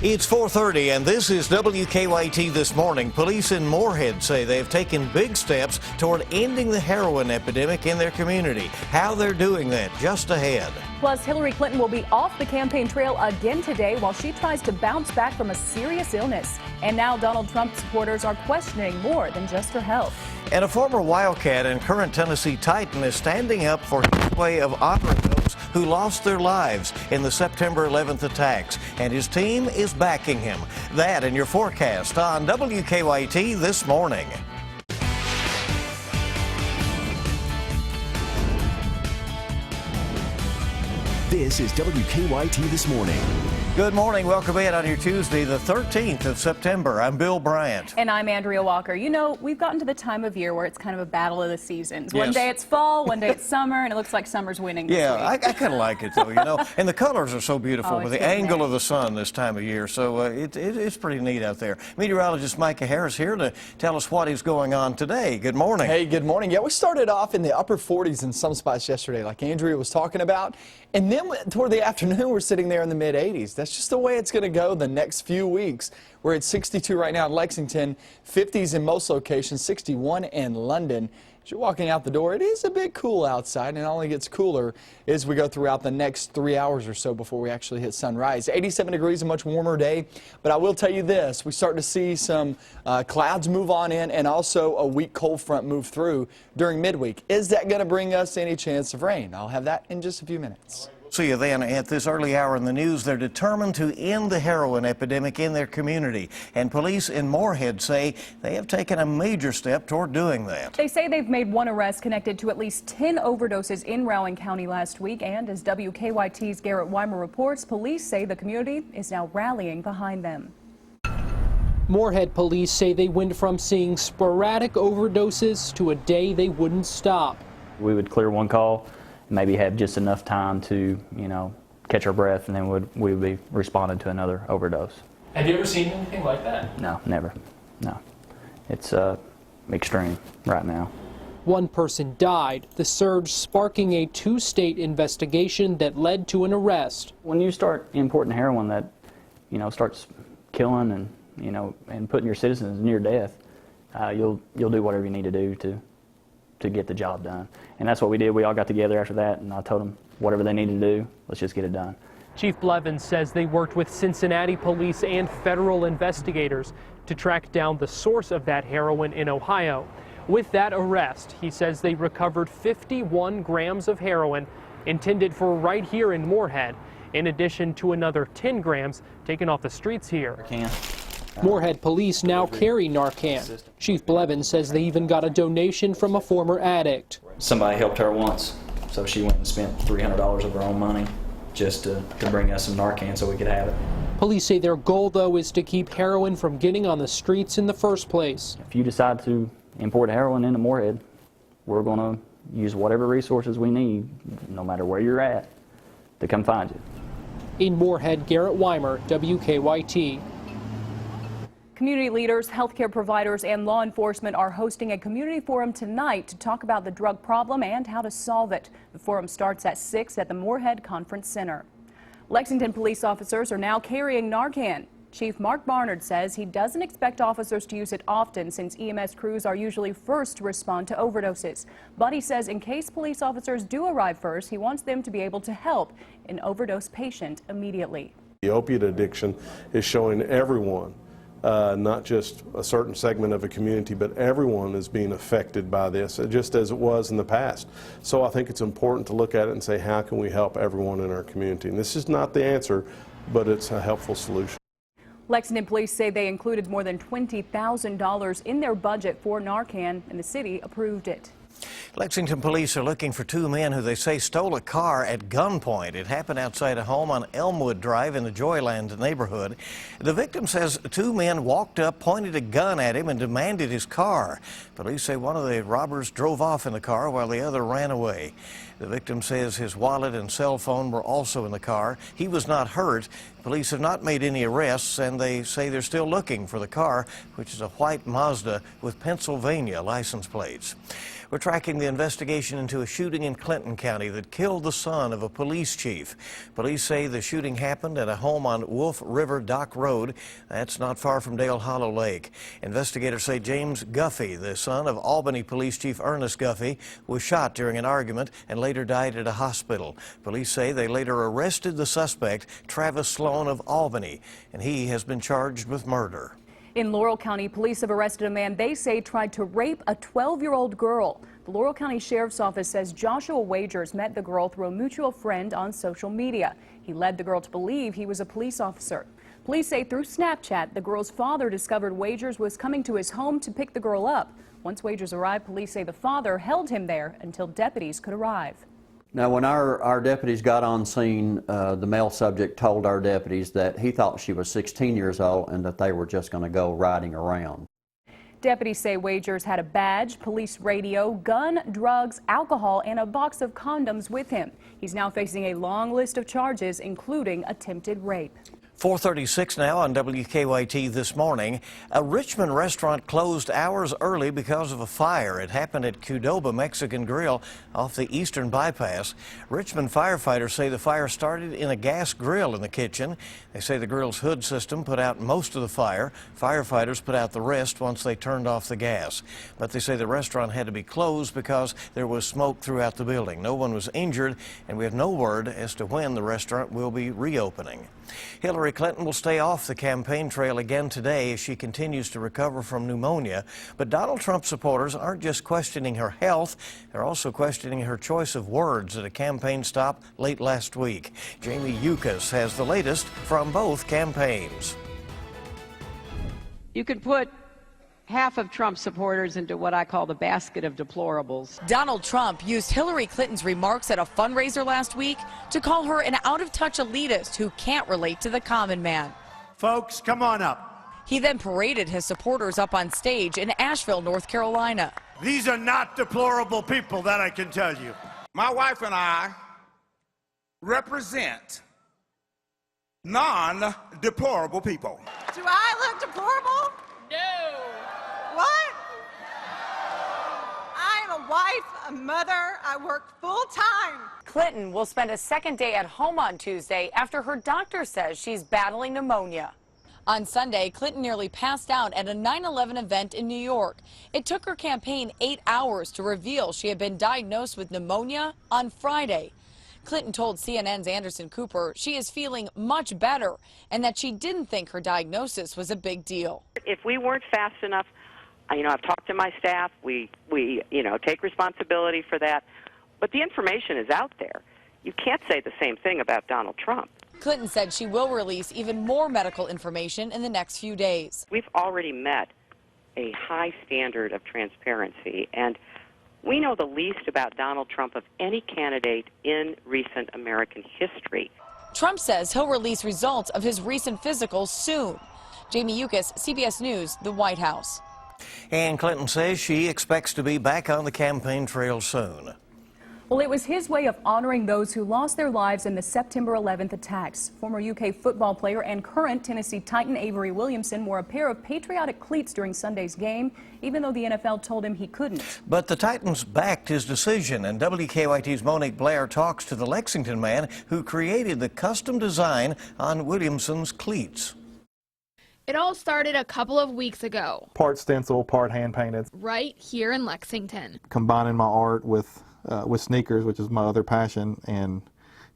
It's 4:30 and this is WKYT This Morning. Police in Moorhead say they've taken big steps toward ending the heroin epidemic in their community. How they're doing that just ahead. Plus, Hillary Clinton will be off the campaign trail again today while she tries to bounce back from a serious illness. And now Donald Trump supporters are questioning more than just her health. And a former Wildcat and current Tennessee Titan is standing up for his way of honoring those who lost their lives in the September 11th attacks. And his team is backing him. That in your forecast on WKYT This Morning. This is WKYT This Morning. Good morning. Welcome in on your Tuesday, the 13th of September. I'm Bill Bryant. And I'm Andrea Walker. You know, we've gotten to the time of year where it's kind of a battle of the seasons. Yes. One day it's fall, one day it's summer, and it looks like summer's winning this Yeah, week. I kind of like it, though, you know. And the colors are so beautiful Oh, with the it's angle nice. of the sun this time of year. So it's pretty neat out there. Meteorologist Micah Harris here to tell us what is going on today. Good morning. Hey, good morning. Yeah, we started off in the upper 40s in some spots yesterday, like Andrea was talking about. And then toward the afternoon, we're sitting there in the mid-80s. That's just the way it's going to go the next few weeks. We're at 62 right now in Lexington, 50s in most locations, 61 in London. As you're walking out the door, it is a bit cool outside, and it only gets cooler as we go throughout the next 3 hours or so before we actually hit sunrise. 87 degrees, a much warmer day, but I will tell you this, we start to see some clouds move on in and also a weak cold front move through during midweek. Is that going to bring us any chance of rain? I'll have that in just a few minutes. See you then. At this early hour in the news, they're determined to end the heroin epidemic in their community. And police in Moorhead say they have taken a major step toward doing that. They say they've made one arrest connected to at least 10 overdoses in Rowan County last week. And as WKYT's Garrett Weimer reports, police say the community is now rallying behind them. Moorhead police say they went from seeing sporadic overdoses to a day they wouldn't stop. We would clear one call, maybe have just enough time to, catch our breath, and then we would be responding to another overdose. Have you ever seen anything like that? No, never. No. It's extreme right now. One person died, the surge sparking a two-state investigation that led to an arrest. When you start importing heroin that, starts killing and putting your citizens near death, you'll do whatever you need to do to get the job done. And that's what we did. We all got together after that, and I told them whatever they needed to do, let's just get it done. Chief Blevins says they worked with Cincinnati police and federal investigators to track down the source of that heroin in Ohio. With that arrest, he says they recovered 51 grams of heroin intended for right here in Moorhead, in addition to another 10 grams taken off the streets here. Moorhead police now carry Narcan. Chief Blevins says they even got a donation from a former addict. Somebody helped her once, so she went and spent $300 of her own money just to bring us some Narcan so we could have it. Police say their goal, though, is to keep heroin from getting on the streets in the first place. If you decide to import heroin into Moorhead, we're going to use whatever resources we need, no matter where you're at, to come find you. In Moorhead, Garrett Weimer, WKYT. Community leaders, healthcare providers, and law enforcement are hosting a community forum tonight to talk about the drug problem and how to solve it. The forum starts at 6 at the Moorhead Conference Center. Lexington police officers are now carrying Narcan. Chief Mark Barnard says he doesn't expect officers to use it often since EMS crews are usually first to respond to overdoses. But he says in case police officers do arrive first, he wants them to be able to help an overdose patient immediately. The opiate addiction is showing everyone, not just a certain segment of a community, but everyone is being affected by this, just as it was in the past. So I think it's important to look at it and say, how can we help everyone in our community? And this is not the answer, but it's a helpful solution. Lexington police say they included more than $20,000 in their budget for Narcan, and the city approved it. Lexington police are looking for two men who they say stole a car at gunpoint. It happened outside a home on Elmwood Drive in the Joyland neighborhood. The victim says two men walked up, pointed a gun at him, and demanded his car. Police say one of the robbers drove off in the car while the other ran away. The victim says his wallet and cell phone were also in the car. He was not hurt. Police have not made any arrests, and they say they're still looking for the car, which is a white Mazda with Pennsylvania license plates. We're tracking the investigation into a shooting in Clinton County that killed the son of a police chief. Police say the shooting happened at a home on Wolf River Dock Road. That's not far from Dale Hollow Lake. Investigators say James Guffey, the son of Albany Police Chief Ernest Guffey, was shot during an argument and later died at a hospital. Police say they later arrested the suspect, Travis Sloan of Albany, and he has been charged with murder. In Laurel County, police have arrested a man they say tried to rape a 12-year-old girl. The Laurel County Sheriff's Office says Joshua Wagers met the girl through a mutual friend on social media. He led the girl to believe he was a police officer. Police say through Snapchat, the girl's father discovered Wagers was coming to his home to pick the girl up. Once Wagers arrived, police say the father held him there until deputies could arrive. Now, when our deputies got on scene, the male subject told our deputies that he thought she was 16 years old and that they were just going to go riding around. Deputies say Wagers had a badge, police radio, gun, drugs, alcohol, and a box of condoms with him. He's now facing a long list of charges, including attempted rape. 4:36 now on WKYT This Morning. A Richmond restaurant closed hours early because of a fire. It happened at Qdoba Mexican Grill off the Eastern Bypass. Richmond firefighters say the fire started in a gas grill in the kitchen. They say the grill's hood system put out most of the fire. Firefighters put out the rest once they turned off the gas. But they say the restaurant had to be closed because there was smoke throughout the building. No one was injured, and we have no word as to when the restaurant will be reopening. Hillary Clinton will stay off the campaign trail again today as she continues to recover from pneumonia. But Donald Trump supporters aren't just questioning her health, they're also questioning her choice of words at a campaign stop late last week. Jamie Yukas has the latest from both campaigns. You could put half of Trump supporters into what I call the basket of deplorables. Donald Trump used Hillary Clinton's remarks at a fundraiser last week to call her an out-of-touch elitist who can't relate to the common man. Folks, come on up. He then paraded his supporters up on stage in Asheville, North Carolina. These are not deplorable people, that I can tell you. My wife and I represent non-deplorable people. Do I look deplorable? No. What? I am a wife, a mother. I work full time. Clinton will spend a second day at home on Tuesday after her doctor says she's battling pneumonia. On Sunday, Clinton nearly passed out at a 9/11 event in New York. It took her campaign 8 hours to reveal she had been diagnosed with pneumonia on Friday. Clinton told CNN's Anderson Cooper she is feeling much better and that she didn't think her diagnosis was a big deal. If we weren't fast enough, I've talked to my staff. We take responsibility for that. But the information is out there. You can't say the same thing about Donald Trump. Clinton said she will release even more medical information in the next few days. We've already met a high standard of transparency, and we know the least about Donald Trump of any candidate in recent American history. Trump says he'll release results of his recent physicals soon. Jamie Yukas, CBS News, the White House. And Clinton says she expects to be back on the campaign trail soon. Well, it was his way of honoring those who lost their lives in the September 11th attacks. Former UK football player and current Tennessee Titan Avery Williamson wore a pair of patriotic cleats during Sunday's game, even though the NFL told him he couldn't. But the Titans backed his decision, and WKYT's Monique Blair talks to the Lexington man who created the custom design on Williamson's cleats. It all started a couple of weeks ago. Part stencil, part hand painted. Right here in Lexington. Combining my art with sneakers, which is my other passion, and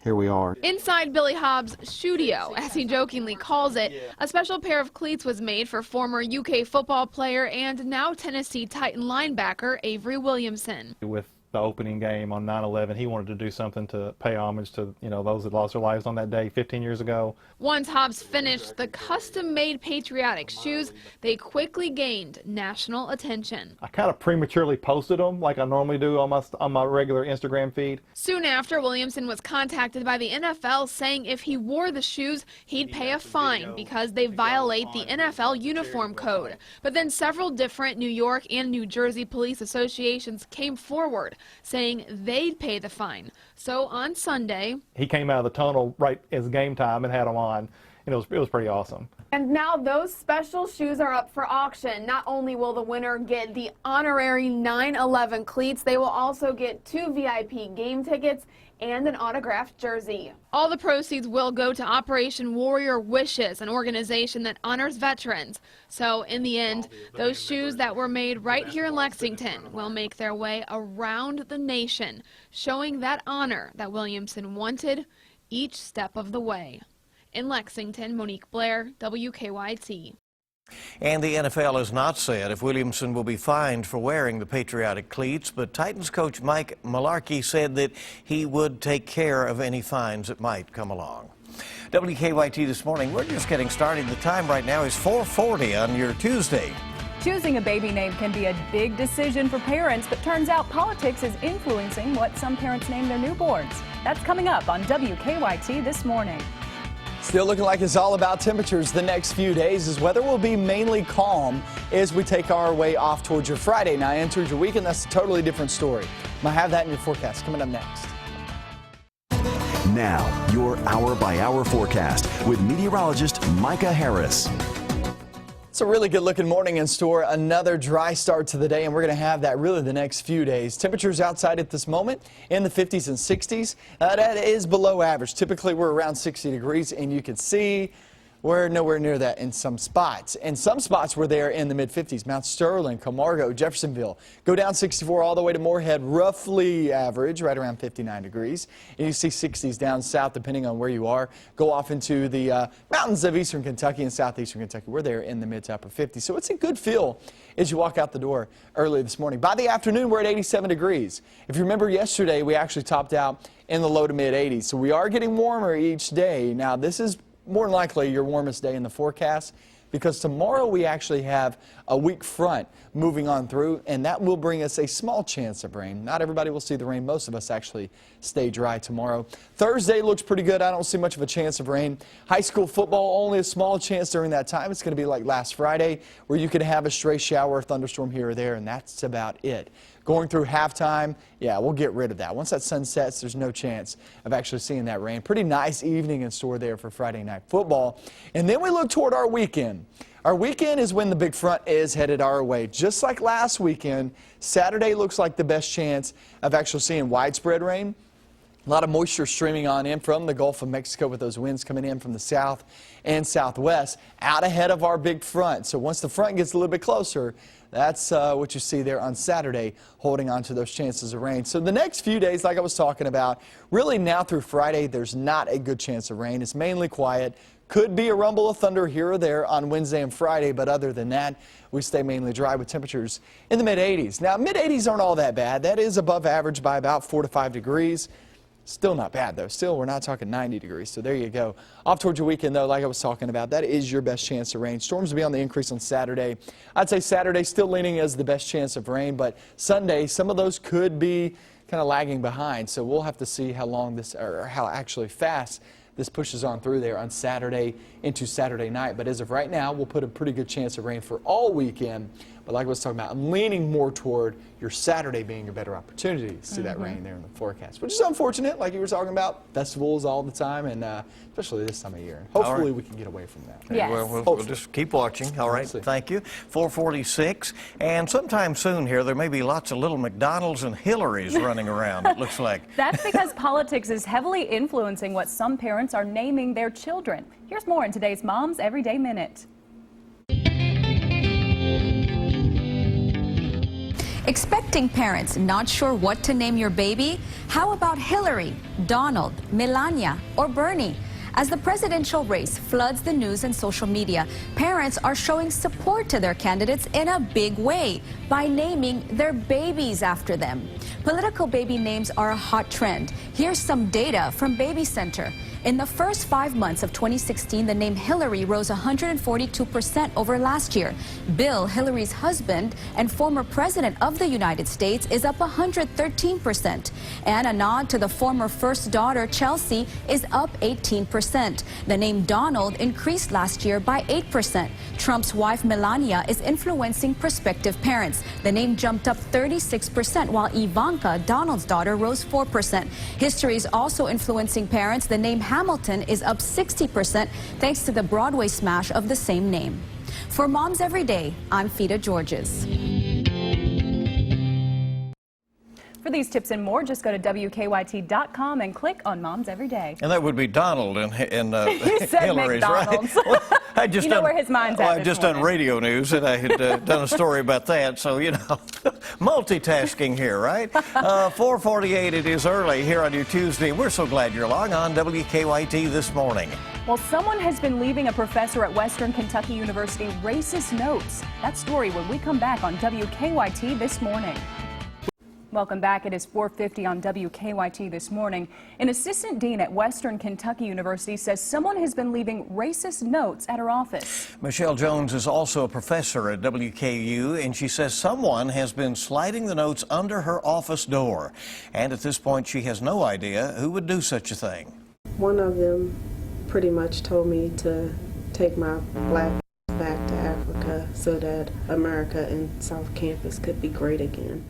here we are. Inside Billy Hobbs' studio, as he jokingly calls it, a special pair of cleats was made for former UK football player and now Tennessee Titan linebacker Avery Williamson. With the opening game on 9/11, he wanted to do something to pay homage to, those that lost their lives on that day 15 years ago. Once Hobbs finished the custom-made patriotic shoes, they quickly gained national attention. I kind of prematurely posted them like I normally do on my regular Instagram feed. Soon after, Williamson was contacted by the NFL saying if he wore the shoes, he'd pay a fine because they violate the NFL uniform code. But then several different New York and New Jersey police associations came forward saying they'd pay the fine. So on Sunday, he came out of the tunnel right as game time and had them on. it was pretty awesome. And now those special shoes are up for auction. Not only will the winner get the honorary 9/11 cleats, they will also get 2 VIP game tickets and an autographed jersey. All the proceeds will go to Operation Warrior Wishes, an organization that honors veterans. So in the end, those shoes that were made right here in Lexington will make their way around the nation, showing that honor that Williamson wanted each step of the way. In Lexington, Monique Blair, WKYT. And the NFL has not said if Williamson will be fined for wearing the patriotic cleats, but Titans coach Mike Mularkey said that he would take care of any fines that might come along. WKYT this morning, we're just getting started. The time right now is 4:40 on your Tuesday. Choosing a baby name can be a big decision for parents, but turns out politics is influencing what some parents name their newborns. That's coming up on WKYT this morning. Still looking like it's all about temperatures the next few days, as weather will be mainly calm as we take our way off towards your Friday night and towards your weekend. That's a totally different story. Might have that in your forecast coming up next. Now, your hour-by-hour forecast with meteorologist Micah Harris. It's a really good looking morning in store. Another dry start to the day, and we're going to have that really the next few days. Temperatures outside at this moment in the 50s and 60s. That is below average. Typically we're around 60 degrees, and you can see we're nowhere near that in some spots. And some spots were there in the mid-50s. Mount Sterling, Camargo, Jeffersonville. Go down 64 all the way to Moorhead, roughly average, right around 59 degrees. And you see 60s down south, depending on where you are. Go off into the mountains of eastern Kentucky and southeastern Kentucky. We're there in the mid to upper 50s. So it's a good feel as you walk out the door early this morning. By the afternoon, we're at 87 degrees. If you remember yesterday, we actually topped out in the low to mid 80s. So we are getting warmer each day. Now, this is more than likely your warmest day in the forecast, because tomorrow we actually have a weak front moving on through, and that will bring us a small chance of rain. Not everybody will see the rain. Most of us actually stay dry tomorrow. Thursday looks pretty good. I don't see much of a chance of rain. High school football, only a small chance during that time. It's going to be like last Friday, where you could have a stray shower or thunderstorm here or there, and that's about it. Going through halftime, yeah, we'll get rid of that. Once that sun sets, there's no chance of actually seeing that rain. Pretty nice evening in store there for Friday night football. And then we look toward our weekend. Our weekend is when the big front is headed our way. Just like last weekend, Saturday looks like the best chance of actually seeing widespread rain. A lot of moisture streaming on in from the Gulf of Mexico with those winds coming in from the south and southwest out ahead of our big front. So once the front gets a little bit closer, that's what you see there on Saturday, holding on to those chances of rain. So the next few days, like I was talking about, really now through Friday, there's not a good chance of rain. It's mainly quiet. Could be a rumble of thunder here or there on Wednesday and Friday, but other than that, we stay mainly dry with temperatures in the mid-80s. Now, mid-80s aren't all that bad. That is above average by about 4 to 5 degrees. Still not bad, though. Still, we're not talking 90 degrees, so there you go. Off towards your weekend, though, like I was talking about, that is your best chance of rain. Storms will be on the increase on Saturday. I'd say Saturday still leaning as the best chance of rain, but Sunday, some of those could be kind of lagging behind, so we'll have to see how long this, or how actually fast this pushes on through there on Saturday into Saturday night. But as of right now, we'll put a pretty good chance of rain for all weekend. But like I was talking about, I'm leaning more toward your Saturday being a better opportunity to see that rain there in the forecast, which is unfortunate, like you were talking about, festivals all the time, and especially this time of year. Hopefully we can get away from that. Yes. Well, we'll just keep watching. All right, thank you. 4:46, and sometime soon here, there may be lots of little McDonald's and Hillarys running around, it looks like. That's because politics is heavily influencing what some parents are naming their children. Here's more in today's Mom's Everyday Minute. Expecting parents not sure what to name your baby? How about Hillary, Donald, Melania, or Bernie? As the presidential race floods the news and social media, parents are showing support to their candidates in a big way by naming their babies after them. Political baby names are a hot trend. Here's some data from Baby Center. In the first 5 months of 2016, the name Hillary rose 142% over last year. Bill, Hillary's husband and former president of the United States, is up 113%. And a nod to the former first daughter, Chelsea, is up 18%. The name Donald increased last year by 8%. Trump's wife, Melania, is influencing prospective parents. The name jumped up 36%, while Ivanka, Donald's daughter, rose 4%. History is also influencing parents. The name Hamilton is up 60% thanks to the Broadway smash of the same name. For Moms Every Day, I'm Fida Georges. For these tips and more, just go to WKYT.com and click on Moms Every Day. And that would be Donald and He said Hillary's, McDonald's. right? Well, I just you know where his mind's at I've just done radio news, and I had done a story about that, so, you know, multitasking here, right? 4:48, it is early here on your Tuesday. We're so glad you're along on WKYT this morning. Well, someone has been leaving a professor at Western Kentucky University racist notes. That story when we come back on WKYT this morning. Welcome back. It is 4:50 on WKYT this morning. An assistant dean at Western Kentucky University says someone has been leaving racist notes at her office. Michelle Jones is also a professor at WKU, and she says someone has been sliding the notes under her office door. And at this point, she has no idea who would do such a thing. One of them pretty much told me to take my black back to Africa so that America and South Campus could be great again.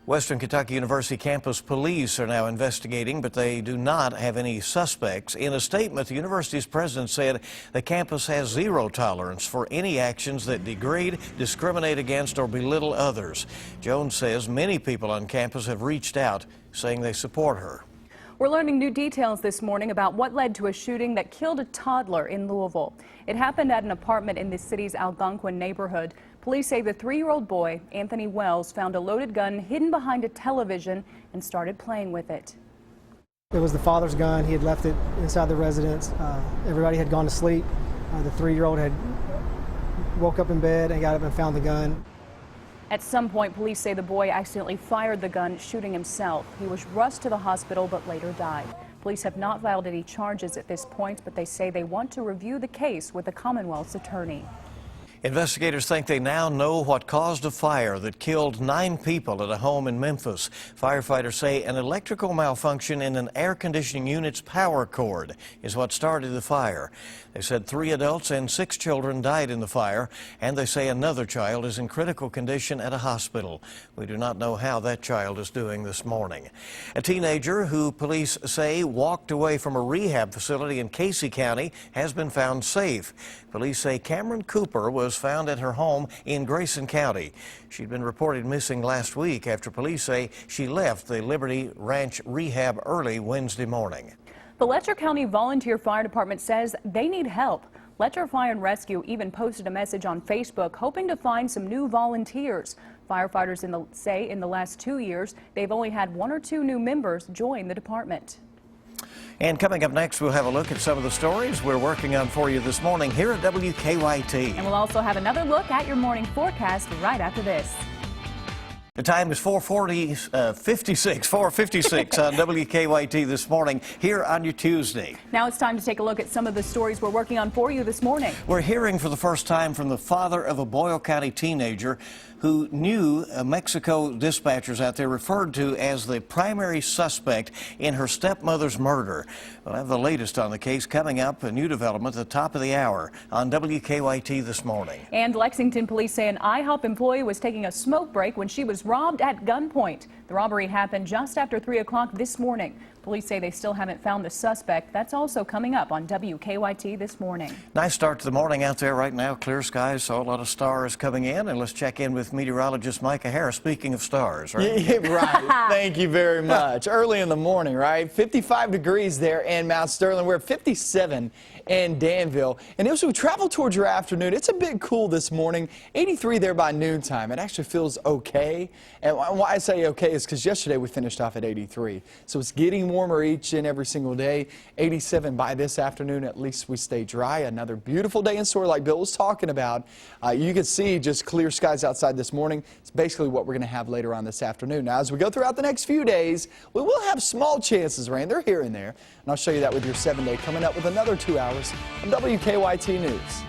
Western Kentucky University campus police are now investigating, but they do not have any suspects. In a statement, the university's president said the campus has zero tolerance for any actions that degrade, discriminate against, or belittle others. Jones says many people on campus have reached out saying they support her. We're learning new details this morning about what led to a shooting that killed a toddler in Louisville. It happened at an apartment in the city's Algonquin neighborhood. Police say the 3-year-old boy, Anthony Wells, found a loaded gun hidden behind a television and started playing with it. It was the father's gun. He had left it inside the residence. Everybody had gone to sleep. The 3-year-old had woke up in bed and got up and found the gun. At some point, police say the boy accidentally fired the gun, shooting himself. He was rushed to the hospital but later died. Police have not filed any charges at this point, but they say they want to review the case with the Commonwealth's attorney. Investigators think they now know what caused a fire that killed 9 people at a home in Memphis. Firefighters say an electrical malfunction in an air conditioning unit's power cord is what started the fire. They said 3 adults and 6 children died in the fire, and they say another child is in critical condition at a hospital. We do not know how that child is doing this morning. A teenager who police say walked away from a rehab facility in Casey County has been found safe. Police say Cameron Cooper was found at her home in Grayson County. She'd been reported missing last week after police say she left the Liberty Ranch rehab early Wednesday morning. The Letcher County Volunteer Fire Department says they need help. Letcher Fire and Rescue even posted a message on Facebook hoping to find some new volunteers. Firefighters say in the last 2 years, they've only had 1 or 2 new members join the department. And coming up next, we'll have a look at some of the stories we're working on for you this morning here at WKYT. And we'll also have another look at your morning forecast right after this. The time is 4:56 on WKYT this morning here on your Tuesday. Now it's time to take a look at some of the stories we're working on for you this morning. We're hearing for the first time from the father of a Boyle County teenager who knew Mexico dispatchers out there referred to as the primary suspect in her stepmother's murder. We'll have the latest on the case coming up, a new development at the top of the hour on WKYT this morning. And Lexington police say an IHOP employee was taking a smoke break when she was robbed at gunpoint. The robbery happened just after 3 o'clock this morning. Police say they still haven't found the suspect. That's also coming up on WKYT this morning. Nice start to the morning out there right now. Clear skies, so a lot of stars coming in. And let's check in with meteorologist Micah Harris. Speaking of stars, right? Yeah, right. Thank you very much. Early in the morning, right? 55 degrees there in Mount Sterling. We're at 57 in Danville. And as we travel towards your afternoon, it's a bit cool this morning. 83 there by noontime. It actually feels okay. And why I say okay is because yesterday we finished off at 83. So it's getting warmer each and every single day. 87 by this afternoon. At least we stay dry. Another beautiful day in store like Bill was talking about. You can see just clear skies outside this morning. It's basically what we're going to have later on this afternoon. Now, as we go throughout the next few days, we will have small chances of rain. They're here and there. And I'll show you that with your 7-day coming up with another 2 hours on WKYT News.